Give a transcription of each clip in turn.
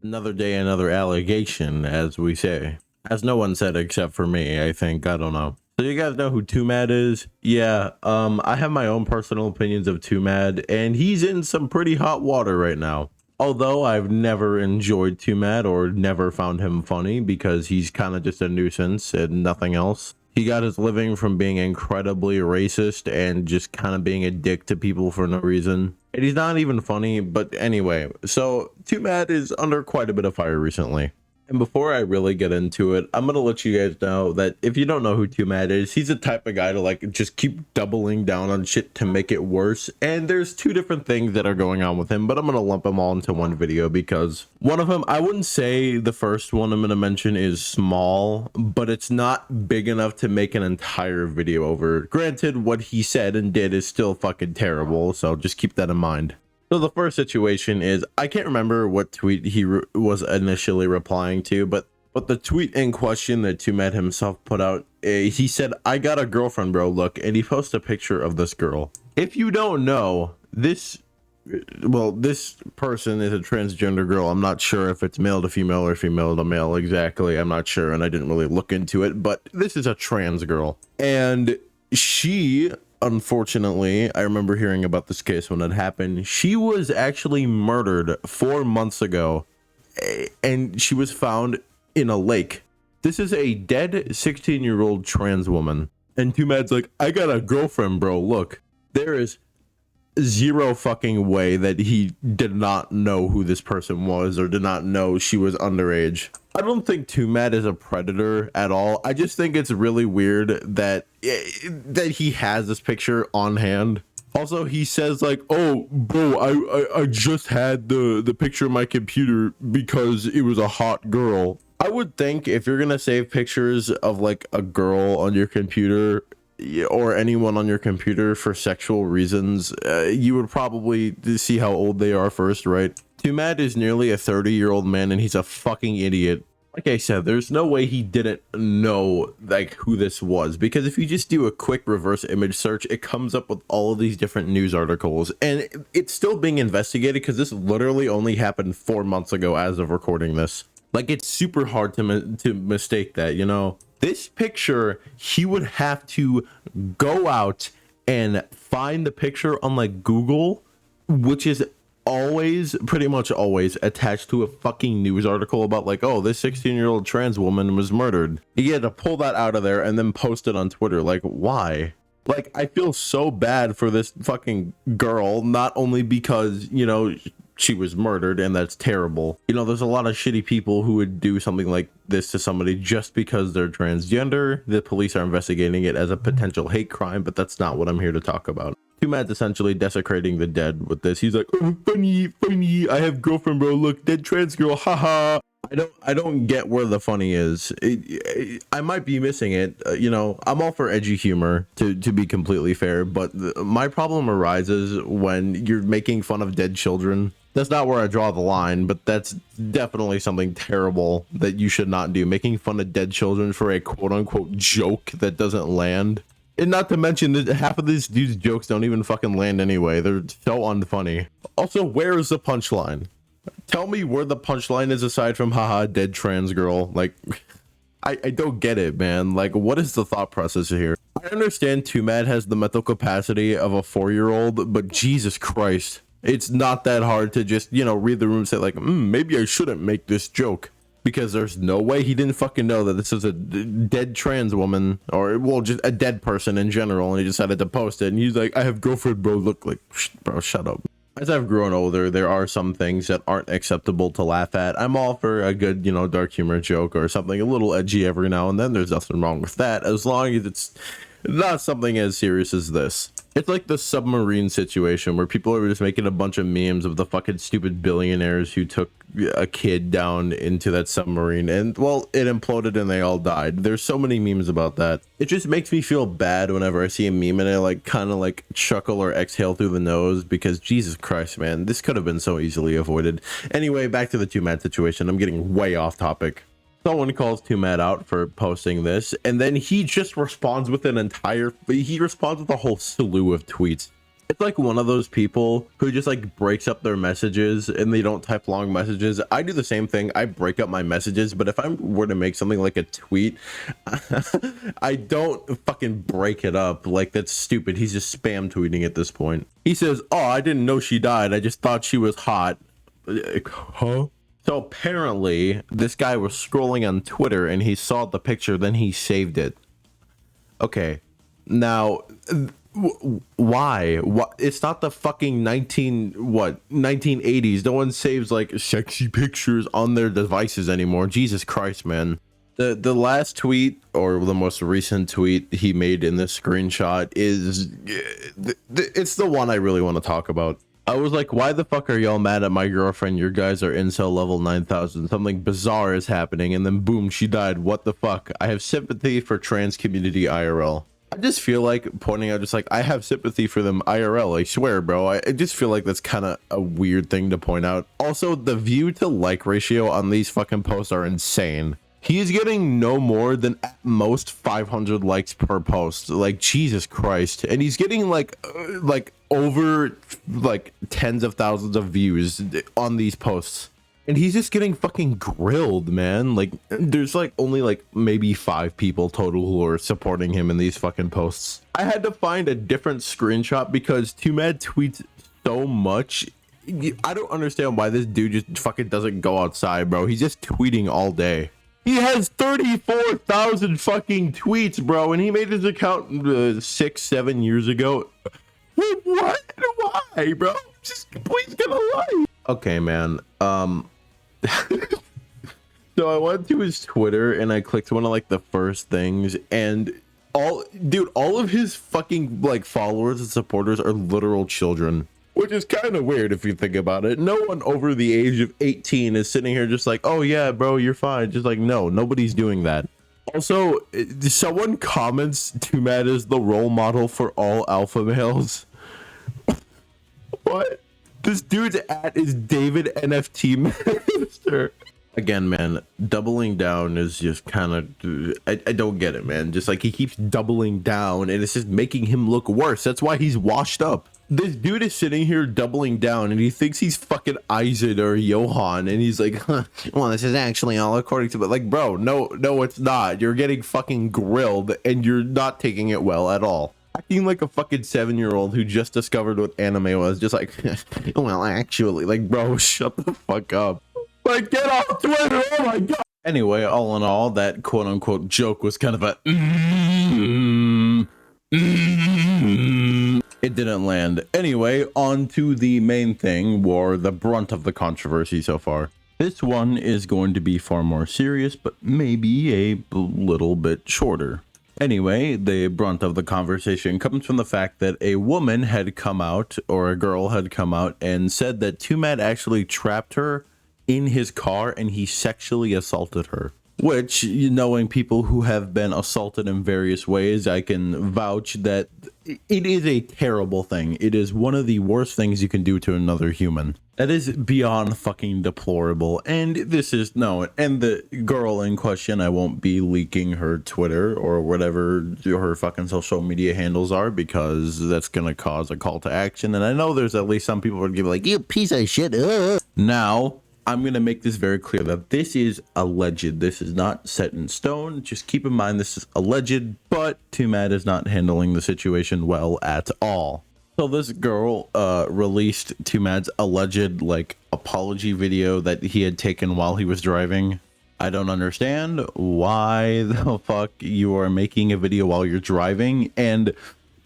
Another day, another allegation, as we say. As no one said except for me, I think. I don't know. So you guys know who Twomad is? Yeah, I have my own personal opinions of Twomad, and he's in some pretty hot water right now. Although I've never enjoyed Twomad or never found him funny because he's kind of just a nuisance and nothing else. He got his living from being incredibly racist and just kind of being a dick to people for no reason. And he's not even funny, but anyway, so Twomad is under quite a bit of fire recently. And before I really get into it, I'm gonna let you guys know that if you don't know who Twomad is, he's the type of guy to like just keep doubling down on shit to make it worse. And there's two different things that are going on with him, but I'm gonna lump them all into one video because one of them, I wouldn't say the first one I'm gonna mention is small, but it's not big enough to make an entire video over. Granted, what he said and did is still fucking terrible, so just keep that in mind. So the first situation is, I can't remember what tweet he was initially replying to, but the tweet in question that Twomad himself put out, he said, "I got a girlfriend, bro, look," and he posted a picture of this girl. If you don't know, this person is a transgender girl. I'm not sure if it's male to female or female to male exactly. I'm not sure, and I didn't really look into it, but this is a trans girl. And she, unfortunately, I remember hearing about this case when it happened. She was actually murdered 4 months ago, and she was found in a lake. This is a dead 16-year-old trans woman. And Twomad's like, "I got a girlfriend, bro, look." There is zero fucking way that he did not know who this person was or did not know she was underage. I don't think Twomad is a predator at all. I just think it's really weird that he has this picture on hand. Also, he says like, "Oh, bro, I just had the picture of my computer because it was a hot girl." I would think if you're gonna save pictures of like a girl on your computer or anyone on your computer for sexual reasons, you would probably see how old they are first, right? Twomad is nearly a 30-year-old man and he's a fucking idiot. Like I said, there's no way he didn't know like who this was, because if you just do a quick reverse image search, it comes up with all of these different news articles, and it's still being investigated because this literally only happened 4 months ago as of recording this. Like, it's super hard to mistake that, you know? This picture, he would have to go out and find the picture on like Google, which is always, pretty much always, attached to a fucking news article about like, "Oh, this 16-year-old trans woman was murdered." He had to pull that out of there and then post it on Twitter. Like, why? Like, I feel so bad for this fucking girl, not only because, you know, she was murdered and that's terrible. You know, there's a lot of shitty people who would do something like this to somebody just because they're transgender. The police are investigating it as a potential hate crime, but that's not what I'm here to talk about. Twomad's essentially desecrating the dead with this. He's like, "Oh, funny, I have girlfriend, bro, look, dead trans girl, haha." I don't get where the funny is. I might be missing it. You know, I'm all for edgy humor, to be completely fair, but my problem arises when you're making fun of dead children. That's not where I draw the line, but that's definitely something terrible that you should not do. Making fun of dead children for a quote-unquote joke that doesn't land. And not to mention that half of these dudes' jokes don't even fucking land anyway. They're so unfunny. Also, where is the punchline? Tell me where the punchline is aside from haha dead trans girl. Like, I don't get it, man. Like, what is the thought process here? I understand Twomad has the mental capacity of a 4-year-old, but Jesus Christ, it's not that hard to just, you know, read the room and say like, maybe I shouldn't make this joke. Because there's no way he didn't fucking know that this is a dead trans woman, or, well, just a dead person in general, and he decided to post it. And he's like, "I have girlfriend, bro, look," like, bro, shut up. As I've grown older, there are some things that aren't acceptable to laugh at. I'm all for a good, you know, dark humor joke or something a little edgy every now and then. There's nothing wrong with that, as long as it's not something as serious as this. It's like the submarine situation where people are just making a bunch of memes of the fucking stupid billionaires who took a kid down into that submarine and, well, it imploded and they all died. There's so many memes about that. It just makes me feel bad whenever I see a meme and I like kind of like chuckle or exhale through the nose, because Jesus Christ, man, this could have been so easily avoided. Anyway, back to the Twomad situation. I'm getting way off topic. Someone calls Twomad out for posting this, and then he just responds with he responds with a whole slew of tweets. It's like one of those people who just like breaks up their messages and they don't type long messages. I do the same thing. I break up my messages, but if I were to make something like a tweet, I don't fucking break it up. Like, that's stupid. He's just spam tweeting at this point. He says, "Oh, I didn't know she died. I just thought she was hot." Huh? So apparently this guy was scrolling on Twitter and he saw the picture, then he saved it. Okay. Now, why? What? It's not the fucking 1980s. No one saves like sexy pictures on their devices anymore. Jesus Christ, man. The last tweet, or the most recent tweet he made in this screenshot is it's the one I really want to talk about. I was like, why the fuck are y'all mad at my girlfriend? Your guys are incel level 9000. Something bizarre is happening, and then boom, she died. What the fuck? I have sympathy for trans community IRL. I just feel like pointing out, just like, I have sympathy for them IRL. I swear, bro. I just feel like that's kind of a weird thing to point out. Also, the view to like ratio on these fucking posts are insane. He is getting no more than at most 500 likes per post. Like, Jesus Christ. And he's getting like over like tens of thousands of views on these posts. And he's just getting fucking grilled, man. Like, there's like only like maybe 5 people total who are supporting him in these fucking posts. I had to find a different screenshot because Twomad tweets so much. I don't understand why this dude just fucking doesn't go outside, bro. He's just tweeting all day. He has 34,000 fucking tweets, bro, and he made his account 6-7 years ago. What? Why, bro? Just please get a life. Okay, man. So I went to his Twitter and I clicked one of like the first things, and all of his fucking like followers and supporters are literal children, which is kind of weird if you think about it. No one over the age of 18 is sitting here just like, oh yeah, bro, you're fine. Just like, no, nobody's doing that. Also, someone comments Twomad is the role model for all alpha males. What? This dude's at is David NFT Minister. Again, man, doubling down is just kind of, I don't get it, man. Just like, he keeps doubling down and it's just making him look worse. That's why he's washed up. This dude is sitting here doubling down and he thinks he's fucking Isaac or Johan, and he's like, huh, well, this is actually all according to, but like, bro, no, it's not. You're getting fucking grilled and you're not taking it well at all. Acting like a fucking 7-year-old who just discovered what anime was, just like, well, actually, like, bro, shut the fuck up. Like, get off Twitter, oh my god. Anyway, all in all, that quote-unquote joke was kind of a it didn't land. Anyway, on to the main thing, or the brunt of the controversy so far. This one is going to be far more serious, but maybe a little bit shorter. Anyway, the brunt of the conversation comes from the fact that a woman had come out, or a girl had come out, and said that Twomad actually trapped her in his car and he sexually assaulted her. Which, knowing people who have been assaulted in various ways, I can vouch that it is a terrible thing. It is one of the worst things you can do to another human. That is beyond fucking deplorable. And this is, no, and the girl in question, I won't be leaking her Twitter or whatever her fucking social media handles are, because that's gonna cause a call to action. And I know there's at least some people who would give like, you piece of shit. Now, I'm going to make this very clear that this is alleged. This is not set in stone. Just keep in mind this is alleged, but Twomad is not handling the situation well at all. So this girl released Twomad's alleged like apology video that he had taken while he was driving. I don't understand why the fuck you are making a video while you're driving. And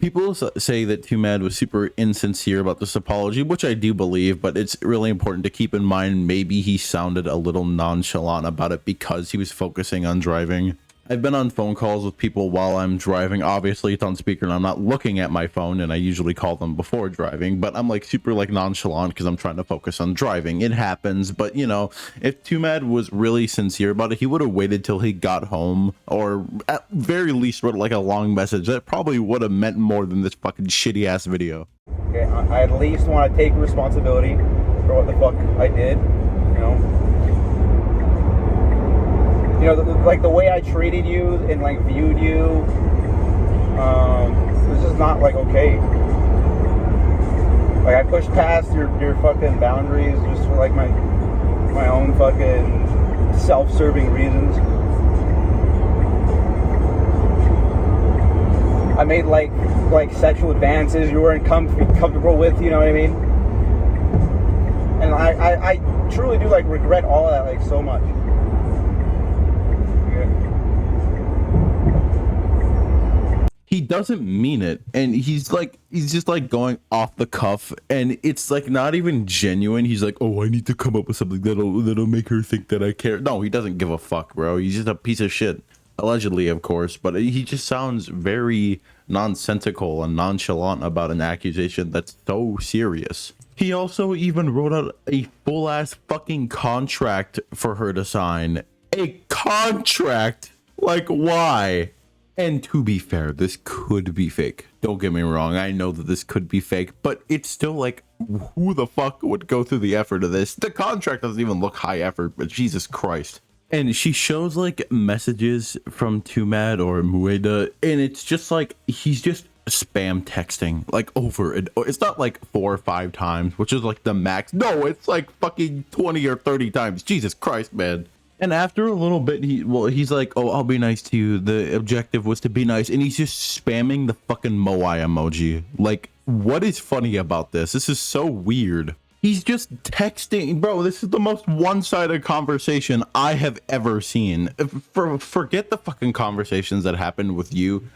people say that Twomad was super insincere about this apology, which I do believe, but it's really important to keep in mind maybe he sounded a little nonchalant about it because he was focusing on driving. I've been on phone calls with people while I'm driving. Obviously, it's on speaker and I'm not looking at my phone, and I usually call them before driving, but I'm like super like nonchalant because I'm trying to focus on driving. It happens, but you know, if Twomad was really sincere about it, he would have waited till he got home, or at very least wrote like a long message that probably would have meant more than this fucking shitty ass video. Okay, I at least want to take responsibility for what the fuck I did, you know? You know, like the way I treated you and like viewed you, this is not like okay. Like, I push past your fucking boundaries just for like my own fucking self-serving reasons. I made like sexual advances you weren't comfortable with, you know what I mean? And I truly do like regret all of that like so much. He doesn't mean it, and he's just like going off the cuff, and it's like not even genuine. He's like, oh, I need to come up with something that'll make her think that I care. No, he doesn't give a fuck, bro. He's just a piece of shit, allegedly, of course, but he just sounds very nonsensical and nonchalant about an accusation that's so serious. He also even wrote out a full ass fucking contract for her to sign. A contract? Like, why? And to be fair, this could be fake. Don't get me wrong. I know that this could be fake, but it's still like, who the fuck would go through the effort of this? The contract doesn't even look high effort, but Jesus Christ. And she shows like messages from Twomad or Mueda, and it's just like, he's just spam texting like over and it's not like 4 or 5 times, which is like the max. No, it's like fucking 20 or 30 times. Jesus Christ, man. And after a little bit, he's like, oh, I'll be nice to you. The objective was to be nice. And he's just spamming the fucking Moai emoji. Like, what is funny about this? This is so weird. He's just texting. Bro, this is the most one-sided conversation I have ever seen. Forget the fucking conversations that happened with you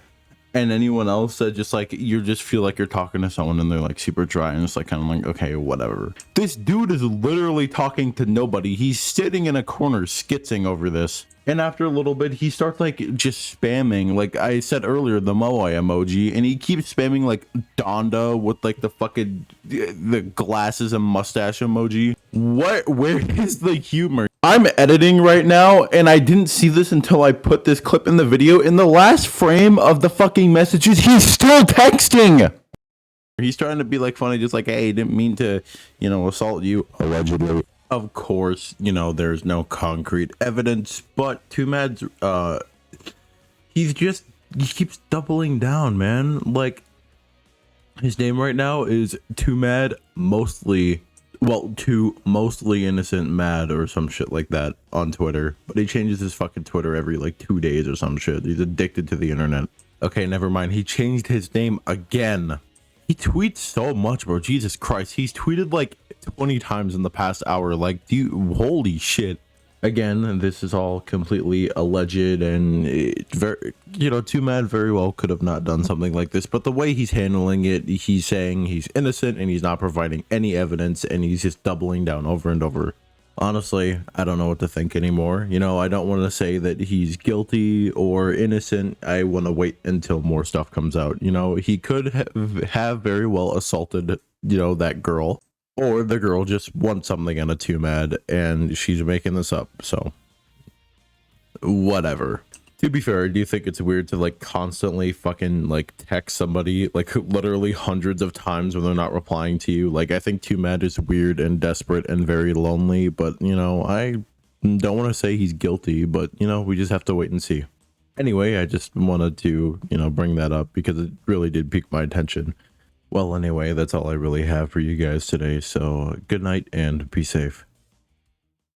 and anyone else that just like, you just feel like you're talking to someone and they're like super dry and it's like kind of like, okay, whatever. This dude is literally talking to nobody. He's sitting in a corner skitzing over this, and after a little bit he starts like just spamming, like I said earlier, the Moai emoji, and he keeps spamming like Donda with like the fucking the glasses and mustache emoji. Where is the humor? I'm editing right now, and I didn't see this until I put this clip in the video. In the last frame of the fucking messages, he's still texting. He's trying to be like funny, just like, hey, didn't mean to, you know, assault you, allegedly. Of course, you know, there's no concrete evidence, but Twomad's, he keeps doubling down, man. Like, his name right now is Twomad mostly innocent mad or some shit like that on Twitter, but he changes his fucking Twitter every like 2 days or some shit. He's addicted to the internet. Okay, never mind. He changed his name again. He tweets so much, bro. Jesus Christ. He's tweeted like 20 times in the past hour. Like, dude, holy shit. Again, this is all completely alleged, and very, you know, Twomad very well could have not done something like this, but the way he's handling it, he's saying he's innocent and he's not providing any evidence, and he's just doubling down over and over. Honestly, I don't know what to think anymore. You know, I don't want to say that he's guilty or innocent. I want to wait until more stuff comes out. You know, he could have very well assaulted, you know, that girl. Or the girl just wants something on a Twomad and she's making this up, so whatever. To be fair, do you think it's weird to like constantly fucking like text somebody like literally hundreds of times when they're not replying to you? Like, I think Twomad is weird and desperate and very lonely, but you know, I don't want to say he's guilty, but you know, we just have to wait and see. Anyway, I just wanted to, you know, bring that up because it really did pique my attention. Well, anyway, that's all I really have for you guys today. So good night and be safe.